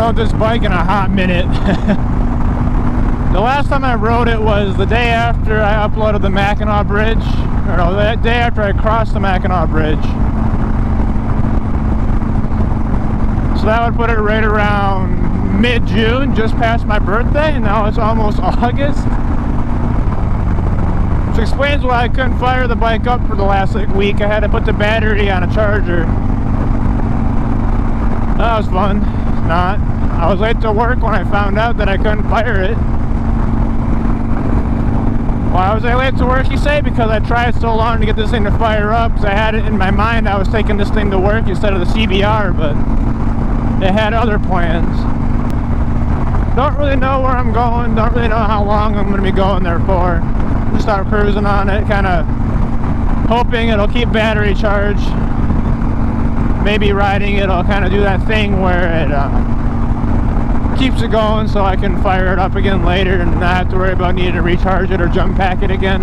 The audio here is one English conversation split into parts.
rode this bike in a hot minute. The last time I rode it was the day after I uploaded the Mackinac Bridge. Or no, that day after I crossed the Mackinac Bridge. So that would put it right around mid-June, just past my birthday, and now it's almost August. Which explains why I couldn't fire the bike up for the last week. I had to put the battery on a charger. That was fun. Not. I was late to work when I found out that I couldn't fire it. Why was I late to work, you say? Because I tried so long to get this thing to fire up, because I had it in my mind I was taking this thing to work instead of the CBR, but it had other plans. Don't really know where I'm going, don't really know how long I'm going to be going there for. Just start cruising on it, kind of hoping it'll keep battery charged. Maybe riding it'll kind of do that thing where it keeps it going so I can fire it up again later and not have to worry about needing to recharge it or jump pack it again.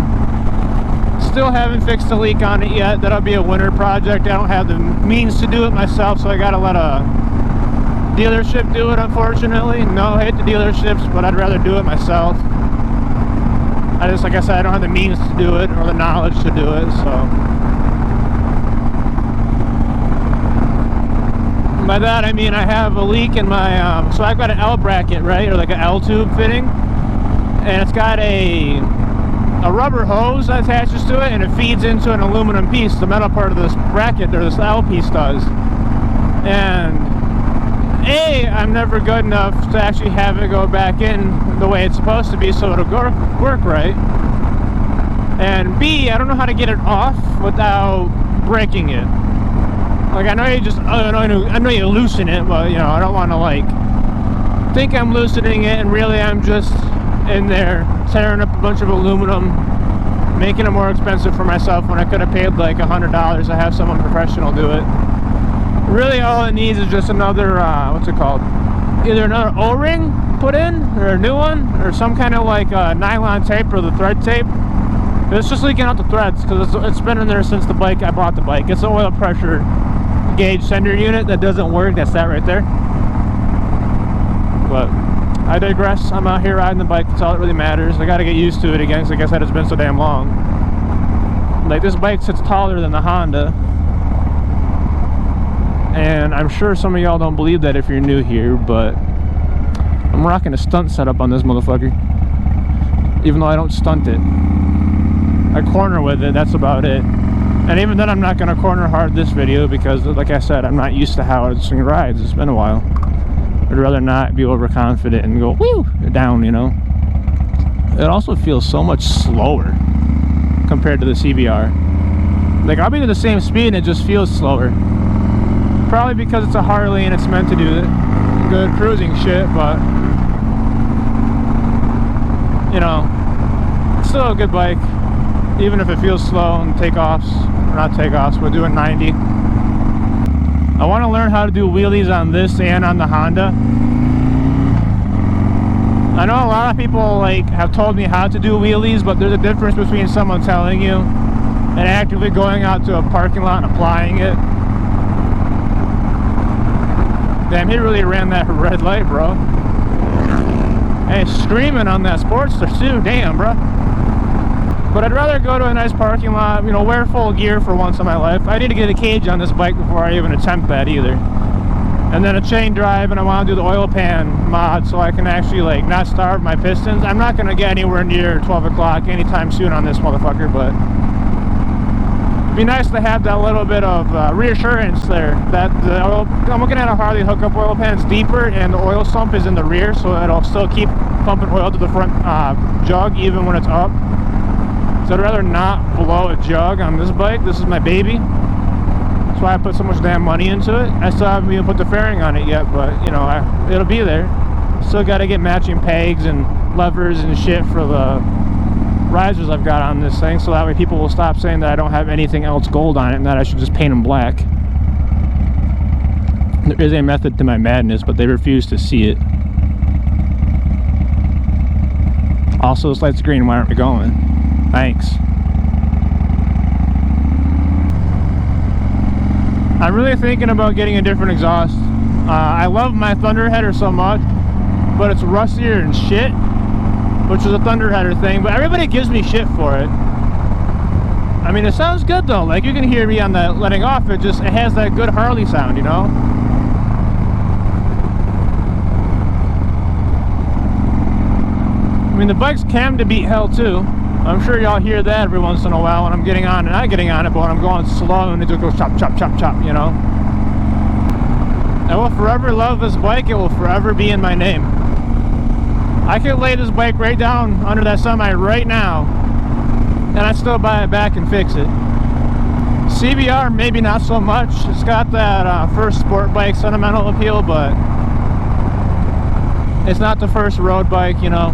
Still haven't fixed the leak on it yet. That'll be a winter project. I don't have the means to do it myself, so I gotta let a dealership do it, unfortunately. No hate to dealerships, but I'd rather do it myself. I just, like I said, I don't have the means to do it or the knowledge to do it, so. By that I mean I have a leak in my, so I've got an L bracket, right, or like an L tube fitting, and it's got a rubber hose that attaches to it, and it feeds into an aluminum piece, the metal part of this bracket, or this L piece does. And I'm never good enough to actually have it go back in the way it's supposed to be so it'll work right. And B, I don't know how to get it off without breaking it. Like, I know you loosen it, but, you know, I don't want to, like, think I'm loosening it, and really I'm just in there tearing up a bunch of aluminum, making it more expensive for myself when I could have paid, like, $100 to have someone professional do it. Really, all it needs is just another, what's it called? Either another O-ring put in, or a new one, or some kind of, like, nylon tape or the thread tape. It's just leaking out the threads, because it's been in there since I bought the bike. It's an oil pressure gauge sender unit that doesn't work. That's that right there. But I digress. I'm out here riding the bike. That's all that really matters. I got to get used to it again, because like I said, it's been so damn long. Like, this bike sits taller than the Honda, and I'm sure some of y'all don't believe that if you're new here, but I'm rocking a stunt setup on this motherfucker, even though I don't stunt it. I corner with it, that's about it. And even then, I'm not going to corner hard this video because, like I said, I'm not used to how this thing rides. It's been a while. I'd rather not be overconfident and go whoo down, you know. It also feels so much slower compared to the CBR. Like, I'll be to the same speed and it just feels slower. Probably because it's a Harley and it's meant to do good cruising shit, but, you know, it's still a good bike. Even if it feels slow and takeoffs, or not takeoffs, but doing 90. I want to learn how to do wheelies on this and on the Honda. I know a lot of people like have told me how to do wheelies, but there's a difference between someone telling you and actively going out to a parking lot and applying it. Damn, he really ran that red light, bro. Hey, screaming on that Sportster too, damn, bro. But I'd rather go to a nice parking lot, you know, wear full gear for once in my life. I need to get a cage on this bike before I even attempt that either. And then a chain drive, and I want to do the oil pan mod so I can actually, like, not starve my pistons. I'm not going to get anywhere near 12 o'clock anytime soon on this motherfucker, but it'd be nice to have that little bit of reassurance there. That the oil, I'm looking at a Harley hookup oil pan's deeper, and the oil sump is in the rear, so it'll still keep pumping oil to the front jug even when it's up. So I'd rather not blow a jug on this bike. This is my baby. That's why I put so much damn money into it. I still haven't even put the fairing on it yet, but, you know, it'll be there. Still got to get matching pegs and levers and shit for the risers I've got on this thing, so that way people will stop saying that I don't have anything else gold on it and that I should just paint them black. There is a method to my madness, but they refuse to see it. Also, this light's green. Why aren't we going? Thanks. I'm really thinking about getting a different exhaust. I love my Thunderheader so much, but it's rustier and shit, which is a Thunderheader thing, but everybody gives me shit for it. I mean, it sounds good though. Like, you can hear me on the letting off, it has that good Harley sound, you know? I mean, the bike's cam to beat hell too. I'm sure y'all hear that every once in a while when I'm getting on, and not getting on it, but when I'm going slow and it just goes chop, chop, chop, chop, you know? I will forever love this bike. It will forever be in my name. I could lay this bike right down under that semi right now, and I'd still buy it back and fix it. CBR, maybe not so much. It's got that first sport bike sentimental appeal, but it's not the first road bike, you know.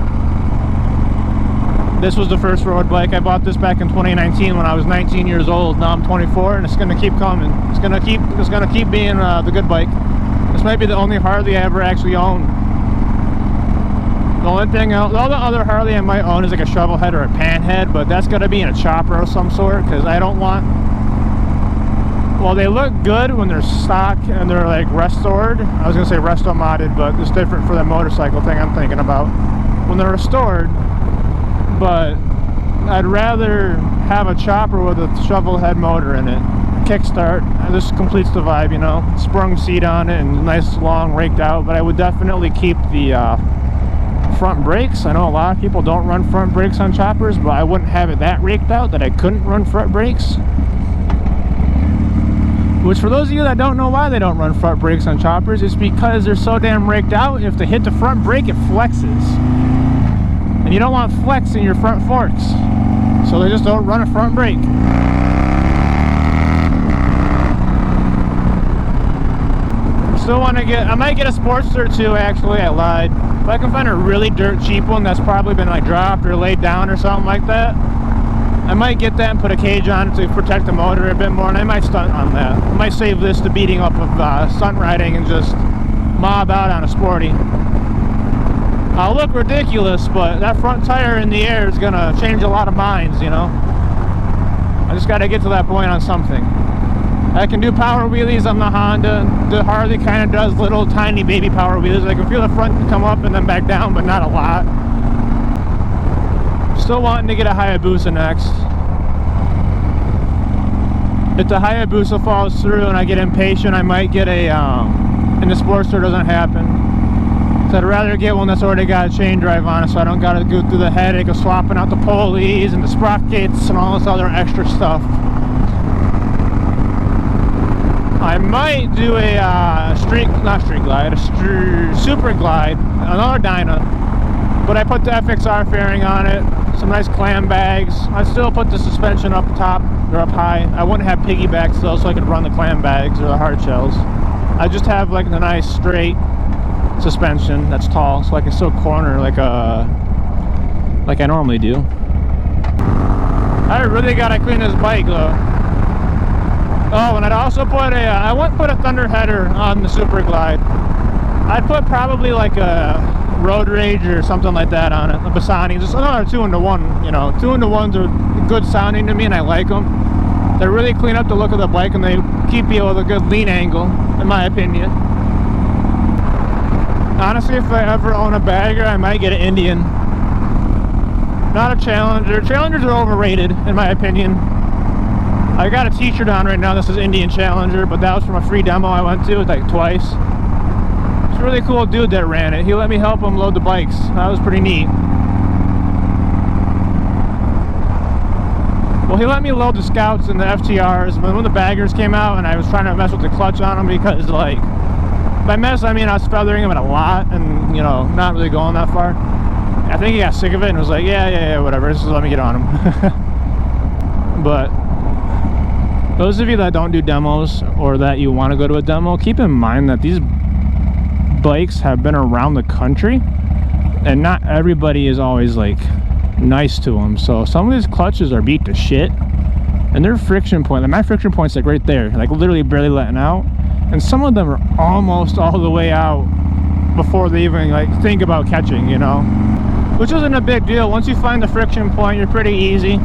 This was the first road bike. I bought this back in 2019 when I was 19 years old. Now I'm 24, and it's gonna keep coming. It's gonna keep being the good bike. This might be the only Harley I ever actually own. The only thing else, all the other Harley I might own is like a shovel head or a pan head, but that's gotta be in a chopper of some sort, because I don't want. Well, they look good when they're stock and they're like restored. I was gonna say resto modded, but it's different for the motorcycle thing I'm thinking about. When they're restored. But I'd rather have a chopper with a shovel head motor in it. Kickstart, this completes the vibe, you know. Sprung seat on it and nice long raked out, but I would definitely keep the front brakes. I know a lot of people don't run front brakes on choppers, but I wouldn't have it that raked out that I couldn't run front brakes. Which, for those of you that don't know why they don't run front brakes on choppers, it's because they're so damn raked out. If they hit the front brake, it flexes. And you don't want flex in your front forks, so they just don't run a front brake. Still want to get, I might get a Sportster too, actually. I lied. If I can find a really dirt cheap one that's probably been like dropped or laid down or something like that, I might get that and put a cage on it to protect the motor a bit more, and I might stunt on that. I might save this to beating up of stunt riding and just mob out on a sporty. I'll look ridiculous, but that front tire in the air is gonna change a lot of minds, you know. I just gotta get to that point on something. I can do power wheelies on the Honda. The Harley kind of does little tiny baby power wheelies. I can feel the front come up and then back down, but not a lot. Still wanting to get a Hayabusa next. If the Hayabusa falls through and I get impatient, I might get a, and the Sportster doesn't happen. So I'd rather get one that's already got a chain drive on it, so I don't gotta go through the headache of swapping out the pulleys and the sprockets and all this other extra stuff. I might do a super glide, another Dyna, but I put the FXR fairing on it, some nice clam bags. I'd still put the suspension up top or up high. I wouldn't have piggybacks though, so I could run the clam bags or the hard shells. I just have like the nice straight suspension that's tall, so I can still corner like I normally do. I really gotta clean this bike though. Oh, and I'd also put I wouldn't put a Thunderheader on the Super Glide. I'd put probably like a Road Rage or something like that on it, a Bassani, just another 2-in-1, you know. 2-in-1s are good sounding to me and I like them. They really clean up the look of the bike and they keep you with a good lean angle, in my opinion. Honestly, if I ever own a bagger, I might get an Indian. Not a Challenger. Challengers are overrated, in my opinion. I got a t-shirt on right now that says Indian Challenger, but that was from a free demo I went to, like twice. It's a really cool dude that ran it. He let me help him load the bikes. That was pretty neat. Well, he let me load the Scouts and the FTRs, but when the baggers came out and I was trying to mess with the clutch on them because, like, by mess, I mean I was feathering him at a lot and, you know, not really going that far. I think he got sick of it and was like, yeah, whatever, just let me get on him. But those of you that don't do demos or that you want to go to a demo, keep in mind that these bikes have been around the country and not everybody is always like nice to them. So some of these clutches are beat to shit and their friction point, like my friction point's like right there, like literally barely letting out. And some of them are almost all the way out before they even like think about catching, you know, which isn't a big deal. Once you find the friction point, you're pretty easy.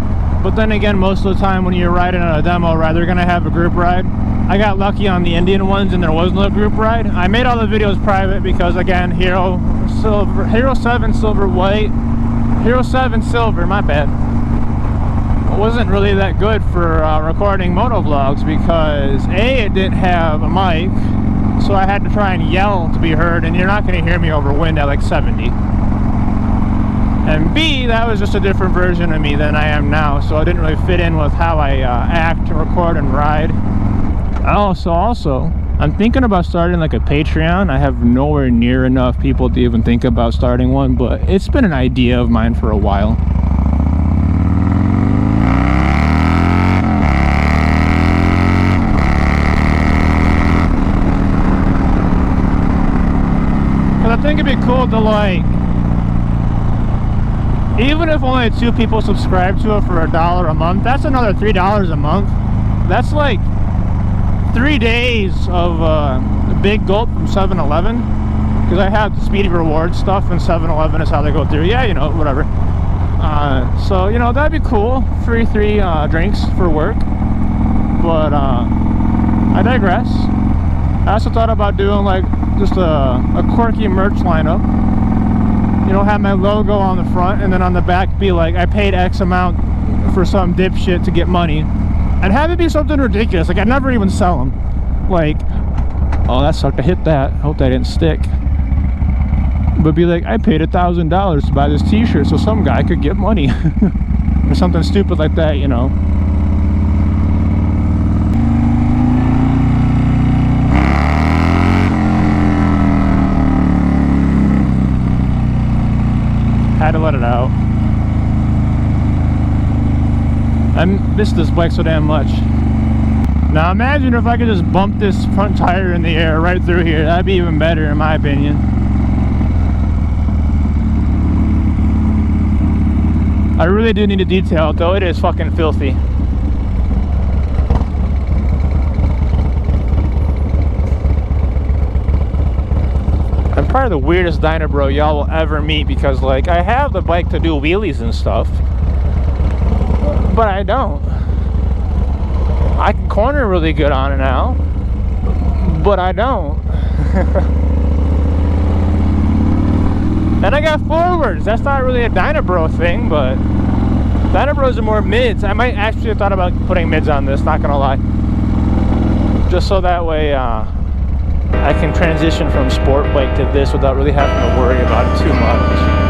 But then again, most of the time when you're riding on a demo ride, they're gonna have a group ride. I got lucky on the Indian ones and there was no group ride. I made all the videos private because, again, Hero 7 silver white, Hero 7 silver, my bad, wasn't really that good for recording motovlogs because A, it didn't have a mic, so I had to try and yell to be heard, and you're not going to hear me over wind at like 70. And B, that was just a different version of me than I am now, so it didn't really fit in with how I act, record, and ride. Also, I'm thinking about starting like a Patreon. I have nowhere near enough people to even think about starting one, but it's been an idea of mine for a while. Because I think it'd be cool to, like, even if only 2 people subscribe to it for $1 a month, that's another $3 a month. That's like 3 days of a big gulp from 7-Eleven, because I have the Speedy Rewards stuff, and 7-Eleven is how they go through. Yeah, you know, whatever. So, you know, that'd be cool. Free 3 drinks for work. But I digress. I also thought about doing like just a quirky merch lineup. You know, have my logo on the front, and then on the back be like, I paid X amount for some dipshit to get money. And have it be something ridiculous. Like, I'd never even sell them. Like, oh, that sucked, I hit that. Hope that didn't stick. But be like, I paid $1,000 to buy this t-shirt so some guy could get money. Or something stupid like that, you know. Had to let it out. I miss this bike so damn much. Now imagine if I could just bump this front tire in the air right through here. That'd be even better in my opinion. I really do need to detail it though. It is fucking filthy. I'm probably the weirdest dyno bro y'all will ever meet, because like I have the bike to do wheelies and stuff, but I don't. I can corner really good on it now, but I don't. And I got forwards. That's not really a dyno bro thing, but dyno bros are more mids. I might actually have thought about putting mids on this, not gonna lie, just so that way I can transition from sport bike to this without really having to worry about it too much.